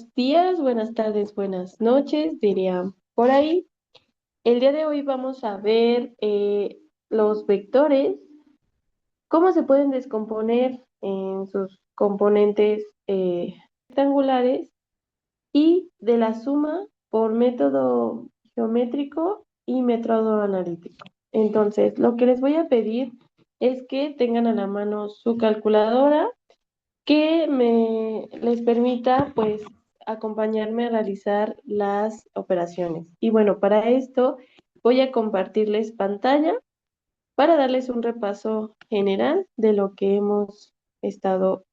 Buenos días, buenas tardes, buenas noches, diría por ahí. El día de hoy vamos a ver los vectores, cómo se pueden descomponer en sus componentes rectangulares y de la suma por método geométrico y método analítico. Entonces, lo que les voy a pedir es que tengan a la mano su calculadora que les permita pues acompañarme a realizar las operaciones. Y bueno, para esto voy a compartirles pantalla para darles un repaso general de lo que hemos estado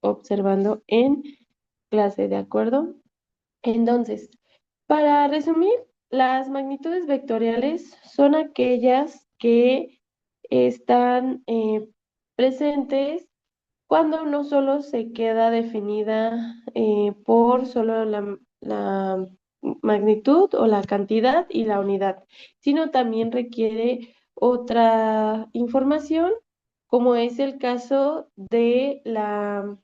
observando en clase, ¿de acuerdo? Entonces, para resumir, las magnitudes vectoriales son aquellas que están presentes cuando no solo se queda definida por solo la magnitud o la cantidad y la unidad, sino también requiere otra información, como es el caso de la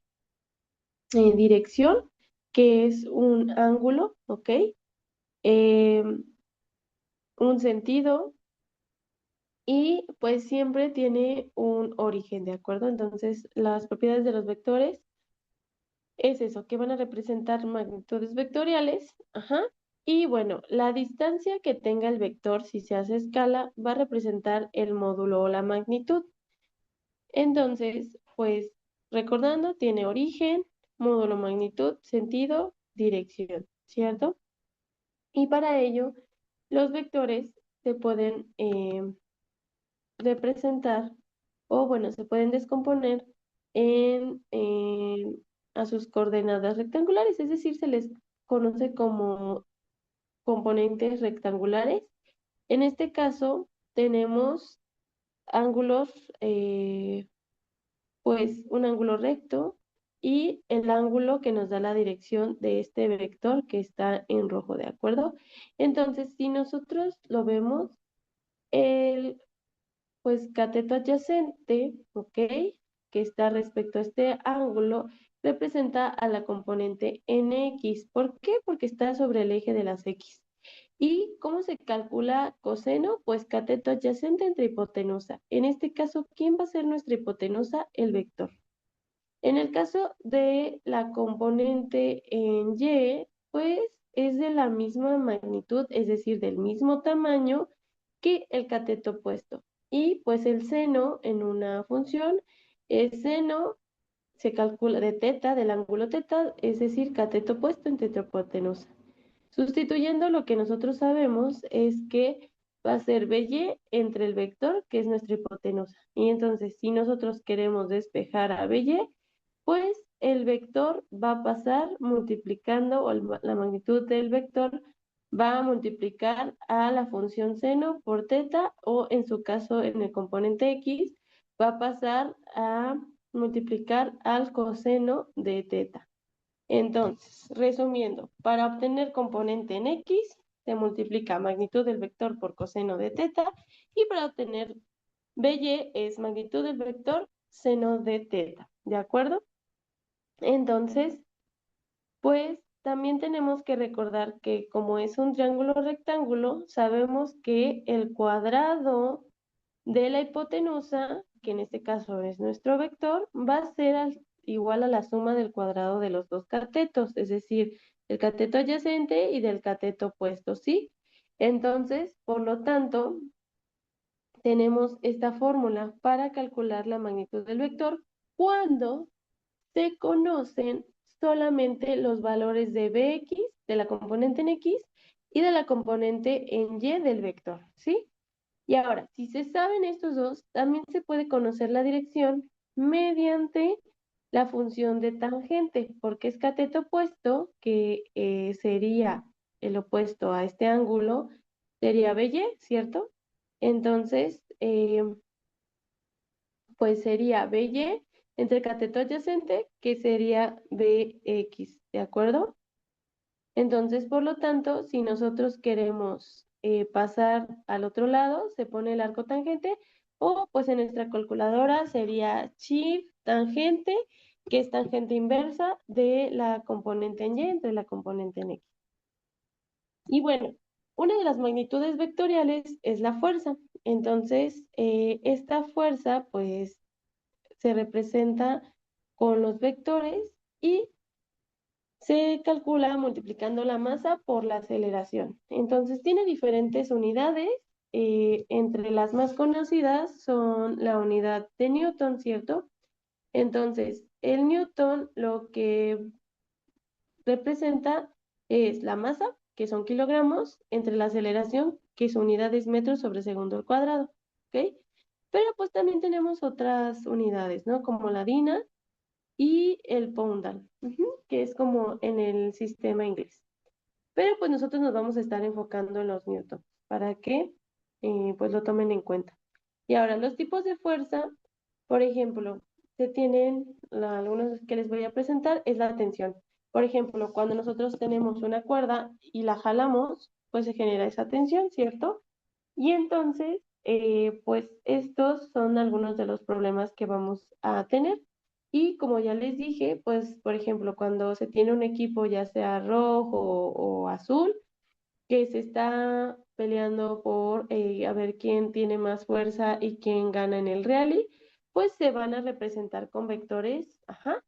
dirección, que es un ángulo, ¿ok? Eh, un sentido y pues siempre tiene un origen, ¿de acuerdo? Entonces, las propiedades de los vectores es eso, que van a representar magnitudes vectoriales, ajá. Y bueno, la distancia que tenga el vector, si se hace escala, va a representar el módulo o la magnitud. Entonces, pues, recordando, tiene origen, módulo, magnitud, sentido, dirección, ¿cierto? Y para ello, los vectores se pueden representar, o bueno, se pueden descomponer a sus coordenadas rectangulares, es decir, se les conoce como componentes rectangulares. En este caso, tenemos ángulos, pues un ángulo recto y el ángulo que nos da la dirección de este vector que está en rojo, ¿de acuerdo? Entonces, si nosotros lo vemos, el pues cateto adyacente, ¿ok? Que está respecto a este ángulo, representa a la componente NX. ¿Por qué? Porque está sobre el eje de las X. ¿Y cómo se calcula coseno? Pues cateto adyacente entre hipotenusa. En este caso, ¿quién va a ser nuestra hipotenusa? El vector. En el caso de la componente en Y, pues es de la misma magnitud, es decir, del mismo tamaño que el cateto opuesto. Y pues el seno en una función es seno, se calcula de teta, del ángulo teta, es decir, cateto opuesto entre hipotenusa. Sustituyendo lo que nosotros sabemos es que va a ser BY entre el vector, que es nuestra hipotenusa. Y entonces, si nosotros queremos despejar a BY, pues el vector va a pasar multiplicando, o la magnitud del vector va a multiplicar a la función seno por teta, o en su caso, en el componente X, va a pasar a multiplicar al coseno de teta. Entonces, resumiendo, para obtener componente en X, se multiplica magnitud del vector por coseno de teta, y para obtener BY es magnitud del vector seno de teta, ¿de acuerdo? Entonces, pues también tenemos que recordar que como es un triángulo rectángulo, sabemos que el cuadrado de la hipotenusa, que en este caso es nuestro vector, va a ser igual a la suma del cuadrado de los dos catetos, es decir, del cateto adyacente y del cateto opuesto, ¿sí? Entonces, por lo tanto, tenemos esta fórmula para calcular la magnitud del vector cuando se conocen solamente los valores de Bx, de la componente en X, y de la componente en Y del vector, ¿sí? Y ahora, si se saben estos dos, también se puede conocer la dirección mediante la función de tangente, porque es cateto opuesto, que sería el opuesto a este ángulo, sería BY, ¿cierto? Entonces, pues sería BY entre cateto adyacente, que sería BX, ¿de acuerdo? Entonces, por lo tanto, si nosotros queremos pasar al otro lado, se pone el arco tangente, o pues en nuestra calculadora sería shift tangente, que es tangente inversa de la componente en Y entre la componente en X. Y bueno, una de las magnitudes vectoriales es la fuerza. Entonces, esta fuerza pues se representa con los vectores y se calcula multiplicando la masa por la aceleración. Entonces tiene diferentes unidades. Entre las más conocidas son la unidad de Newton, ¿cierto? Entonces, el Newton lo que representa es la masa, que son kilogramos, entre la aceleración, que son unidades metros sobre segundo al cuadrado, ¿ok? Pero pues también tenemos otras unidades, ¿no? Como la DINA y el poundan, que es como en el sistema inglés. Pero pues nosotros nos vamos a estar enfocando en los newtons para que pues lo tomen en cuenta. Y ahora, los tipos de fuerza, por ejemplo, se tienen, algunos que les voy a presentar, es la tensión. Por ejemplo, cuando nosotros tenemos una cuerda y la jalamos, pues se genera esa tensión, ¿cierto? Y entonces, pues estos son algunos de los problemas que vamos a tener. Y como ya les dije, pues por ejemplo, cuando se tiene un equipo ya sea rojo o azul, que se está peleando por a ver quién tiene más fuerza y quién gana en el rally, pues se van a representar con vectores, ajá,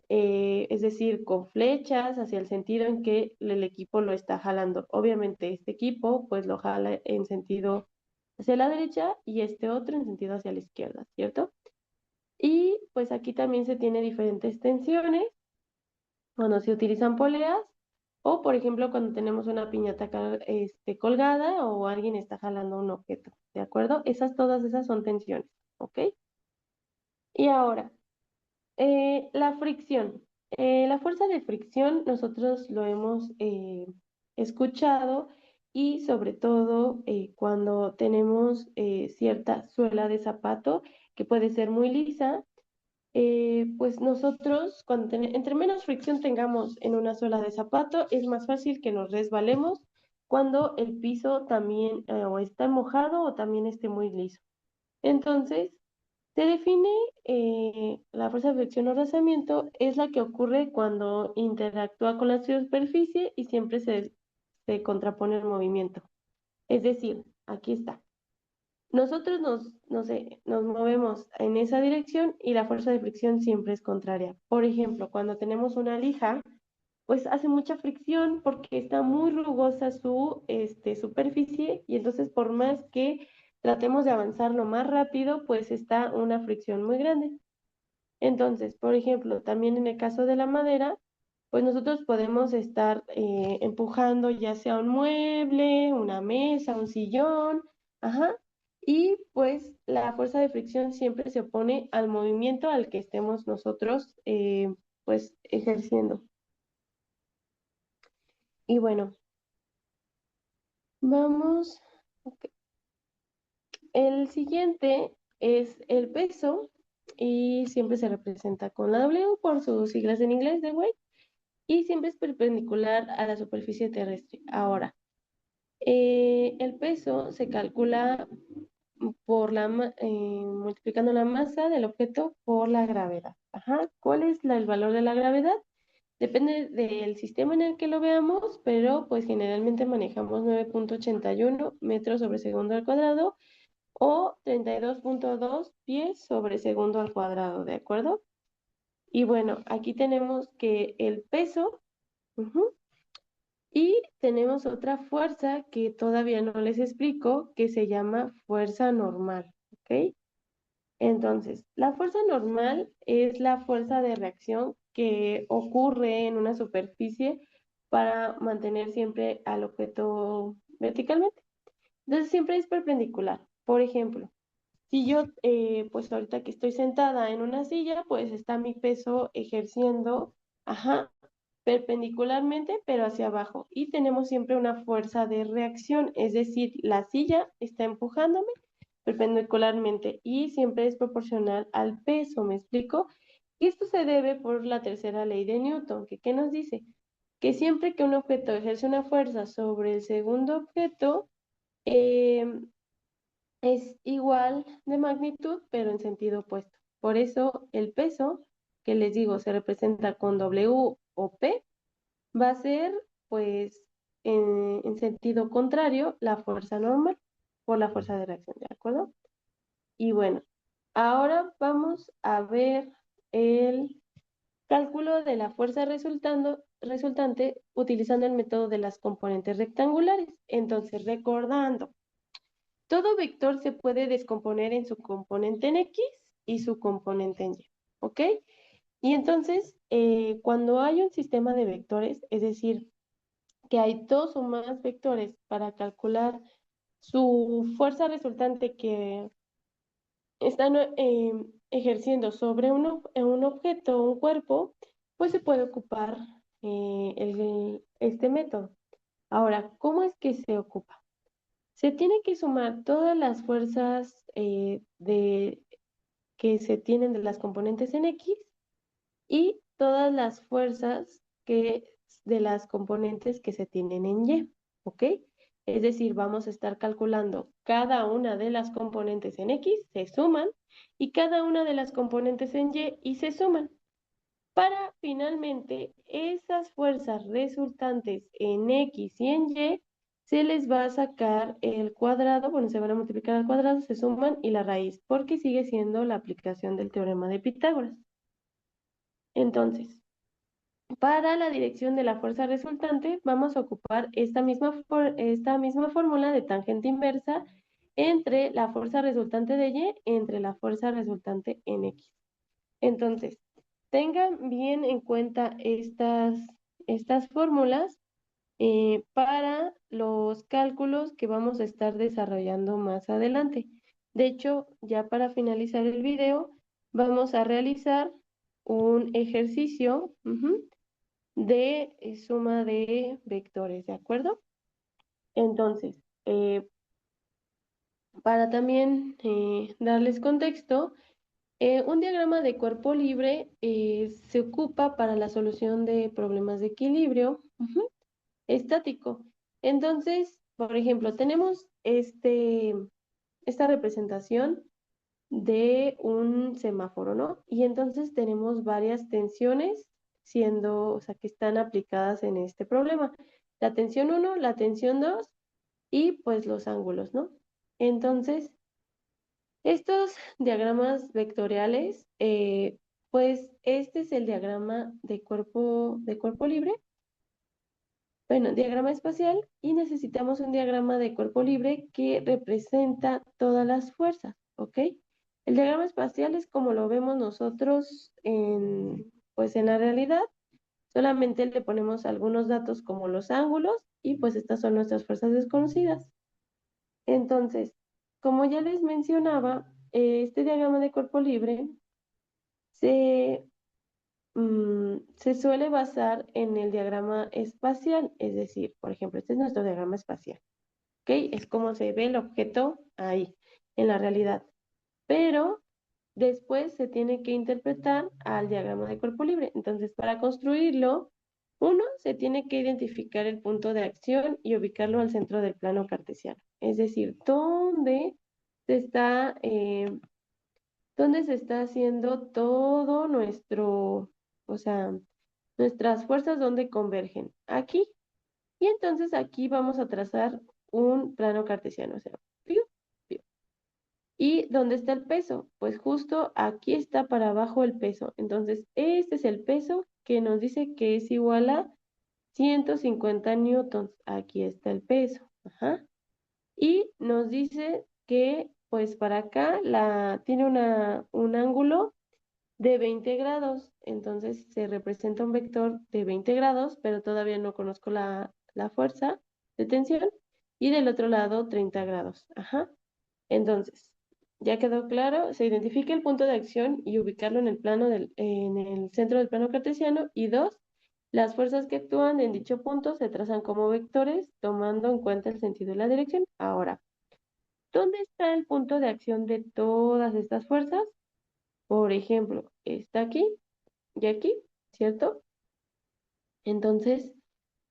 es decir, con flechas hacia el sentido en que el equipo lo está jalando. Obviamente este equipo pues lo jala en sentido hacia la derecha y este otro en sentido hacia la izquierda, ¿cierto? Y pues aquí también se tiene diferentes tensiones cuando se utilizan poleas o por ejemplo cuando tenemos una piñata colgada o alguien está jalando un objeto, ¿de acuerdo? Todas esas son tensiones, ¿ok? Y ahora, la fricción. La fuerza de fricción nosotros lo hemos escuchado y sobre todo cuando tenemos cierta suela de zapato que puede ser muy lisa, pues nosotros entre menos fricción tengamos en una suela de zapato es más fácil que nos resbalemos cuando el piso también o está mojado o también esté muy liso. Entonces, se define la fuerza de fricción o rozamiento es la que ocurre cuando interactúa con la superficie y siempre se contrapone el movimiento. Es decir, aquí está. Nosotros no sé, nos movemos en esa dirección y la fuerza de fricción siempre es contraria. Por ejemplo, cuando tenemos una lija, pues hace mucha fricción porque está muy rugosa su superficie y entonces por más que tratemos de avanzarlo más rápido, pues está una fricción muy grande. Entonces, por ejemplo, también en el caso de la madera, pues nosotros podemos estar empujando ya sea un mueble, una mesa, un sillón, ajá, y pues la fuerza de fricción siempre se opone al movimiento al que estemos nosotros pues ejerciendo. Y bueno, vamos, ok. El siguiente es el peso y siempre se representa con la W por sus siglas en inglés de weight y siempre es perpendicular a la superficie terrestre. Ahora, el peso se calcula multiplicando la masa del objeto por la gravedad. Ajá. ¿Cuál es el valor de la gravedad? Depende del sistema en el que lo veamos, pero pues generalmente manejamos 9.81 metros sobre segundo al cuadrado o 32.2 pies sobre segundo al cuadrado, ¿de acuerdo? Y bueno, aquí tenemos que el peso, ujú, y tenemos otra fuerza que todavía no les explico, que se llama fuerza normal, ¿ok? Entonces, la fuerza normal es la fuerza de reacción que ocurre en una superficie para mantener siempre al objeto verticalmente. Entonces, siempre es perpendicular. Por ejemplo, si yo, pues ahorita que estoy sentada en una silla, pues está mi peso ejerciendo, ajá, perpendicularmente, pero hacia abajo. Y tenemos siempre una fuerza de reacción, es decir, la silla está empujándome perpendicularmente y siempre es proporcional al peso, ¿me explico? Y esto se debe por la tercera ley de Newton, que ¿qué nos dice? Que siempre que un objeto ejerce una fuerza sobre el segundo objeto, es igual de magnitud, pero en sentido opuesto. Por eso el peso que les digo se representa con W o P, va a ser pues en sentido contrario la fuerza normal por la fuerza de reacción, ¿de acuerdo? Y bueno, ahora vamos a ver el cálculo de la fuerza resultante utilizando el método de las componentes rectangulares. Entonces, recordando, todo vector se puede descomponer en su componente en X y su componente en Y, ¿ok? Y entonces, cuando hay un sistema de vectores, es decir, que hay dos o más vectores para calcular su fuerza resultante que están ejerciendo sobre un objeto o un cuerpo, pues se puede ocupar este método. Ahora, ¿cómo es que se ocupa? Se tiene que sumar todas las fuerzas que se tienen de las componentes en X y todas las fuerzas de las componentes que se tienen en Y, ¿ok? Es decir, vamos a estar calculando cada una de las componentes en X, se suman, y cada una de las componentes en Y se suman. Para finalmente esas fuerzas resultantes en X y en Y, se les va a sacar el cuadrado, bueno, se van a multiplicar al cuadrado, se suman y la raíz, porque sigue siendo la aplicación del teorema de Pitágoras. Entonces, para la dirección de la fuerza resultante, vamos a ocupar esta misma fórmula de tangente inversa entre la fuerza resultante de Y entre la fuerza resultante en X. Entonces, tengan bien en cuenta estas fórmulas para los cálculos que vamos a estar desarrollando más adelante. De hecho, ya para finalizar el video, vamos a realizar un ejercicio de suma de vectores, ¿de acuerdo? Entonces, para también darles contexto, un diagrama de cuerpo libre se ocupa para la solución de problemas de equilibrio estático. Entonces, por ejemplo, tenemos esta representación de un semáforo, ¿no? Y entonces tenemos varias tensiones o sea, que están aplicadas en este problema. La tensión 1, la tensión 2 y pues los ángulos, ¿no? Entonces, estos diagramas vectoriales, pues este es el diagrama de cuerpo libre. Bueno, diagrama espacial y necesitamos un diagrama de cuerpo libre que representa todas las fuerzas, ¿ok? El diagrama espacial es como lo vemos nosotros pues en la realidad, solamente le ponemos algunos datos como los ángulos y pues estas son nuestras fuerzas desconocidas. Entonces, como ya les mencionaba, este diagrama de cuerpo libre se se suele basar en el diagrama espacial, es decir, por ejemplo, este es nuestro diagrama espacial, ¿ok? Es como se ve el objeto ahí, en la realidad. Pero después se tiene que interpretar al diagrama de cuerpo libre. Entonces, para construirlo, uno, se tiene que identificar el punto de acción y ubicarlo al centro del plano cartesiano. Es decir, se está, dónde se está haciendo todo o sea, nuestras fuerzas dónde convergen. Aquí. Y entonces aquí vamos a trazar un plano cartesiano, o sea, piu, piu. ¿Y dónde está el peso? Pues justo aquí está para abajo el peso. Entonces, este es el peso que nos dice que es igual a 150 newtons. Aquí está el peso. Ajá. Y nos dice que, pues para acá tiene un ángulo de 20 grados. Entonces se representa un vector de 20 grados, pero todavía no conozco la fuerza de tensión. Y del otro lado, 30 grados. Ajá. Entonces, ya quedó claro, se identifica el punto de acción y ubicarlo en en el centro del plano cartesiano. Y dos, las fuerzas que actúan en dicho punto se trazan como vectores, tomando en cuenta el sentido y la dirección. Ahora, ¿dónde está el punto de acción de todas estas fuerzas? Por ejemplo, está aquí y aquí, ¿cierto? Entonces,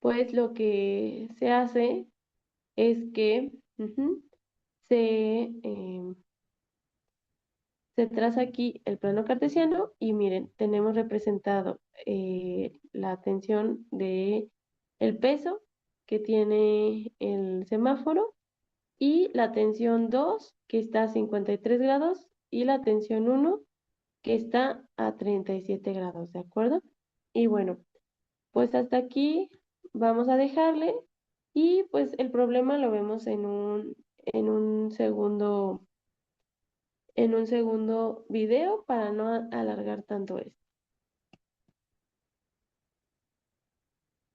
pues lo que se hace es que se, Se traza aquí el plano cartesiano y miren, tenemos representado la tensión de el peso que tiene el semáforo y la tensión 2 que está a 53 grados y la tensión 1 que está a 37 grados, ¿de acuerdo? Y bueno, pues hasta aquí vamos a dejarle y pues el problema lo vemos en un segundo video para no alargar tanto esto.